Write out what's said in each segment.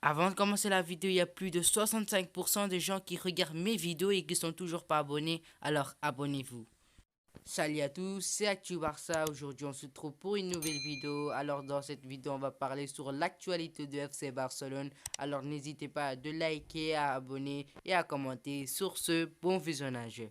Avant de commencer la vidéo, il y a plus de 65% des gens qui regardent mes vidéos et qui sont toujours pas abonnés, alors abonnez-vous. Salut à tous, c'est Actu Barça. Aujourd'hui, on se trouve pour une nouvelle vidéo. Alors, dans cette vidéo, on va parler sur l'actualité de FC Barcelone. Alors, n'hésitez pas à de liker, à abonner et à commenter. Sur ce, bon visionnage.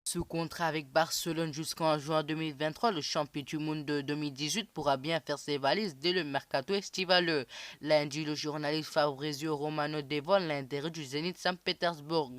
Sous contrat avec Barcelone jusqu'en juin 2023, le champion du monde de 2018 pourra bien faire ses valises dès le mercato estival. Lundi, le journaliste Fabrizio Romano dévoile l'intérêt du Zénith Saint-Pétersbourg.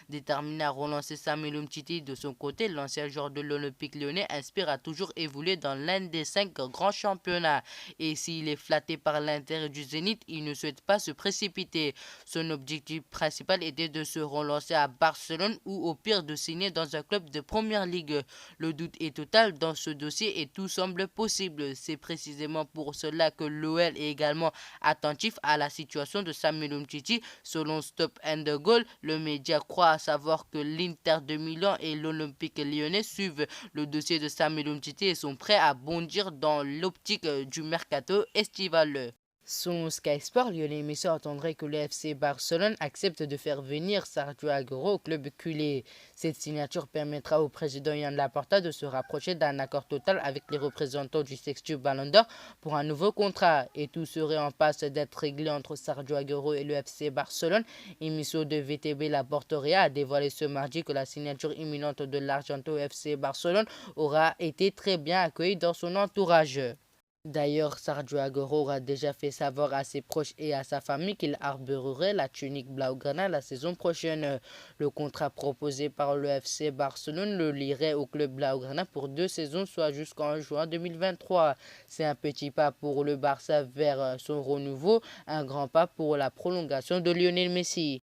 Déterminé à relancer Samuel Umtiti de son côté, l'ancien joueur de l'Olympique lyonnais inspire à toujours évoluer dans l'un des 5 grands championnats. Et s'il est flatté par l'intérêt du Zénith, il ne souhaite pas se précipiter. Son objectif principal était de se relancer à Barcelone ou au pire de signer dans un club de première ligue. Le doute est total dans ce dossier et tout semble possible. C'est précisément pour cela que l'OL est également attentif à la situation de Samuel Umtiti. Selon Stop and Goal, le média croit à savoir que l'Inter de Milan et l'Olympique lyonnais suivent le dossier de Samuel Umtiti et sont prêts à bondir dans l'optique du mercato estival. Son Sky Sport, Lionel Messi attendrait que le FC Barcelone accepte de faire venir Sergio Aguero au club culé. Cette signature permettra au président Yann Laporta de se rapprocher d'un accord total avec les représentants du sextuple Ballon d'Or pour un nouveau contrat. Et tout serait en passe d'être réglé entre Sergio Aguero et le FC Barcelone. Émission de VTB Laporteria a dévoilé ce mardi que la signature imminente de l'Argento FC Barcelone aura été très bien accueillie dans son entourage. D'ailleurs, Sergio Aguero a déjà fait savoir à ses proches et à sa famille qu'il arborerait la tunique blaugrana la saison prochaine. Le contrat proposé par le FC Barcelone le lierait au club blaugrana pour 2 saisons, soit jusqu'en juin 2023. C'est un petit pas pour le Barça vers son renouveau, un grand pas pour la prolongation de Lionel Messi.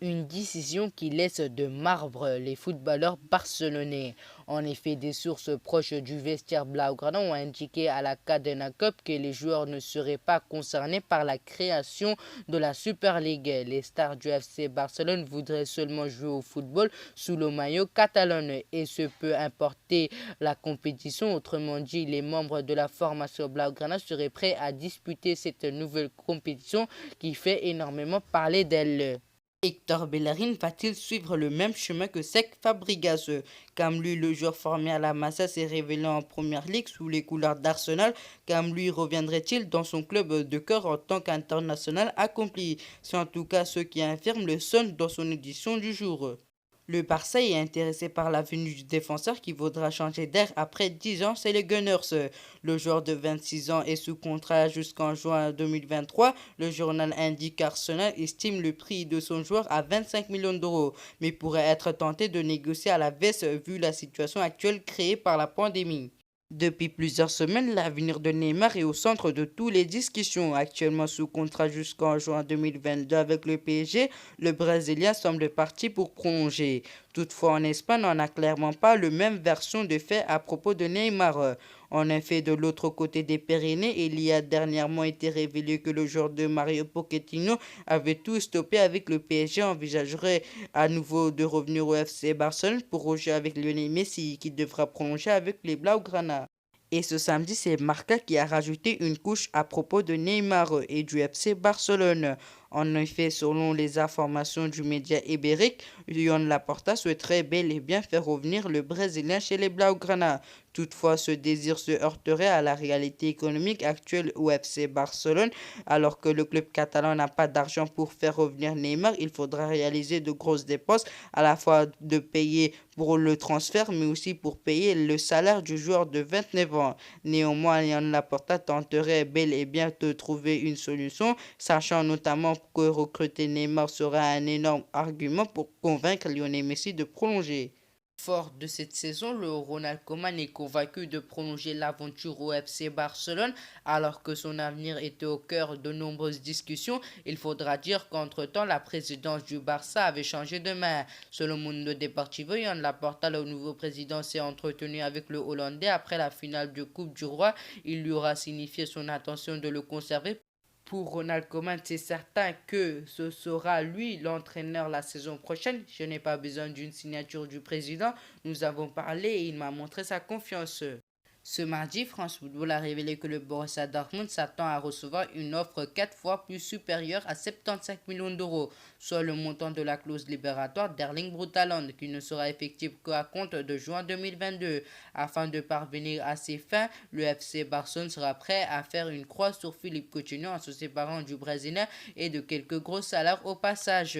Une décision qui laisse de marbre les footballeurs barcelonais. En effet, des sources proches du vestiaire blaugrana ont indiqué à la Cadena Cup que les joueurs ne seraient pas concernés par la création de la Super League. Les stars du FC Barcelone voudraient seulement jouer au football sous le maillot catalan et ce peut importer la compétition. Autrement dit, les membres de la formation blaugrana seraient prêts à disputer cette nouvelle compétition qui fait énormément parler d'elle. Hector Bellerin va-t-il suivre le même chemin que Cesc Fabregas? Comme lui, le joueur formé à la Masia s'est révélé en première ligue sous les couleurs d'Arsenal. Comme lui, reviendrait-il dans son club de cœur en tant qu'international accompli? C'est en tout cas ce qui affirme le Sun dans son édition du jour. Le Barça est intéressé par la venue du défenseur qui voudra changer d'air après 10 ans, c'est les Gunners. Le joueur de 26 ans est sous contrat jusqu'en juin 2023. Le journal indique qu'Arsenal estime le prix de son joueur à 25 millions d'euros, mais pourrait être tenté de négocier à la baisse vu la situation actuelle créée par la pandémie. Depuis plusieurs semaines, l'avenir de Neymar est au centre de toutes les discussions. Actuellement sous contrat jusqu'en juin 2022 avec le PSG, le Brésilien semble parti pour prolonger. Toutefois, en Espagne, on n'a clairement pas la même version de fait à propos de Neymar. En effet, de l'autre côté des Pyrénées, il y a dernièrement été révélé que le joueur de Mario Pochettino avait tout stoppé avec le PSG, envisagerait à nouveau de revenir au FC Barcelone pour rejouer avec Lionel Messi qui devra prolonger avec les Blaugrana. Et ce samedi, c'est Marca qui a rajouté une couche à propos de Neymar et du FC Barcelone. En effet, selon les informations du média ibérique, Joan Laporta souhaiterait bel et bien faire revenir le Brésilien chez les Blaugrana. Toutefois, ce désir se heurterait à la réalité économique actuelle au FC Barcelone. Alors que le club catalan n'a pas d'argent pour faire revenir Neymar, il faudra réaliser de grosses dépenses, à la fois de payer pour le transfert, mais aussi pour payer le salaire du joueur de 29 ans. Néanmoins, Joan Laporta tenterait bel et bien de trouver une solution, sachant notamment que recruter Neymar sera un énorme argument pour convaincre Lionel Messi de prolonger. Fort de cette saison, le Ronald Koeman est convaincu de prolonger l'aventure au FC Barcelone alors que son avenir était au cœur de nombreuses discussions. Il faudra dire qu'entre-temps, la présidence du Barça avait changé de main. Selon Mundo Deportivo, Joan Laporta, le nouveau président, s'est entretenu avec le Hollandais après la finale de Coupe du Roi. Il lui aura signifié son intention de le conserver. Pour Ronald Koeman, c'est certain que ce sera lui l'entraîneur la saison prochaine. Je n'ai pas besoin d'une signature du président. Nous avons parlé et il m'a montré sa confiance. Ce mardi, France Football a révélé que le Borussia Dortmund s'attend à recevoir une offre 4 fois plus supérieure à 75 millions d'euros, soit le montant de la clause libératoire d'Erling Braut Haaland, qui ne sera effective qu'à compte de juin 2022. Afin de parvenir à ses fins, le FC Barcelone sera prêt à faire une croix sur Philippe Coutinho en se séparant du Brésilien et de quelques gros salaires au passage.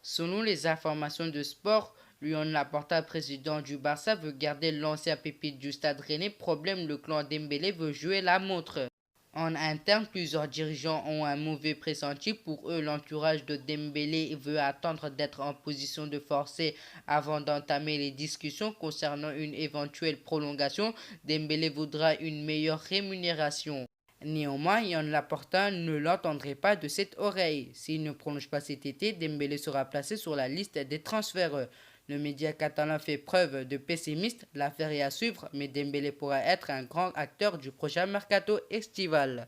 Selon les informations de sport, Luan Laporta, président du Barça, veut garder l'ancien pépite du Stade Rennais. Problème, le clan Dembélé veut jouer la montre. En interne, plusieurs dirigeants ont un mauvais pressenti. Pour eux, l'entourage de Dembélé veut attendre d'être en position de forcer avant d'entamer les discussions concernant une éventuelle prolongation. Dembélé voudra une meilleure rémunération. Néanmoins, Yann Laporta ne l'entendrait pas de cette oreille. S'il ne prolonge pas cet été, Dembélé sera placé sur la liste des transferts. Le média catalan fait preuve de pessimiste, l'affaire est à suivre, mais Dembélé pourra être un grand acteur du prochain mercato estival.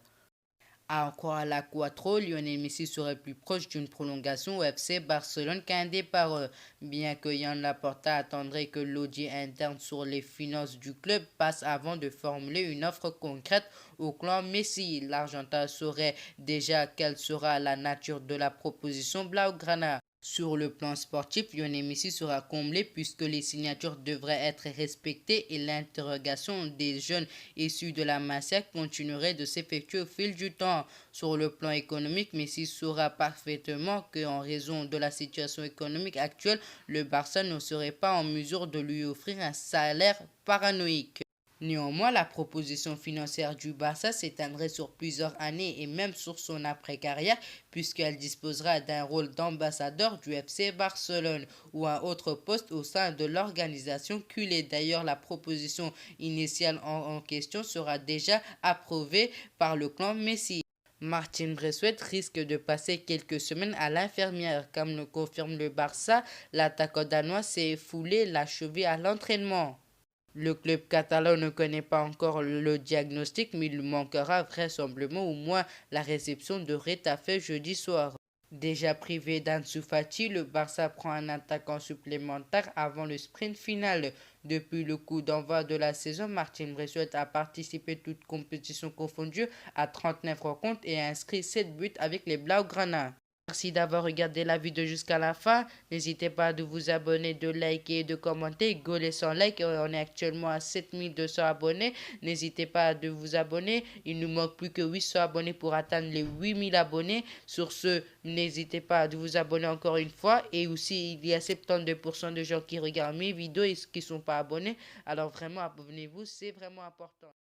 Encore à la Quattro, Lionel Messi serait plus proche d'une prolongation au FC Barcelone qu'un départ. Bien que Yann Laporta attendrait que l'audit interne sur les finances du club passe avant de formuler une offre concrète au clan Messi. L'Argentin saurait déjà quelle sera la nature de la proposition Blaugrana. Sur le plan sportif, Lionel Messi sera comblé puisque les signatures devraient être respectées et l'interrogation des jeunes issus de la Masia continuerait de s'effectuer au fil du temps. Sur le plan économique, Messi saura parfaitement qu'en raison de la situation économique actuelle, le Barça ne serait pas en mesure de lui offrir un salaire paranoïque. Néanmoins, la proposition financière du Barça s'étendrait sur plusieurs années et même sur son après-carrière puisqu'elle disposera d'un rôle d'ambassadeur du FC Barcelone ou un autre poste au sein de l'organisation culée. D'ailleurs, la proposition initiale en question sera déjà approuvée par le clan Messi. Martin Braithwaite risque de passer quelques semaines à l'infirmière. Comme le confirme le Barça, l'attaquant danois s'est foulé la cheville à l'entraînement. Le club catalan ne connaît pas encore le diagnostic, mais il manquera vraisemblablement au moins la réception de Retafe jeudi soir. Déjà privé d'Ansu Fati, le Barça prend un attaquant supplémentaire avant le sprint final. Depuis le coup d'envoi de la saison, Martin Braithwaite a participé toutes compétitions confondues à 39 rencontres et a inscrit 7 buts avec les Blaugrana. Merci d'avoir regardé la vidéo jusqu'à la fin. N'hésitez pas à vous abonner, de liker et de commenter. Go les 100 likes. On est actuellement à 7200 abonnés. N'hésitez pas à vous abonner. Il nous manque plus que 800 abonnés pour atteindre les 8000 abonnés. Sur ce, n'hésitez pas à vous abonner encore une fois. Et aussi, il y a 72% de gens qui regardent mes vidéos et qui ne sont pas abonnés. Alors vraiment, abonnez-vous, c'est vraiment important.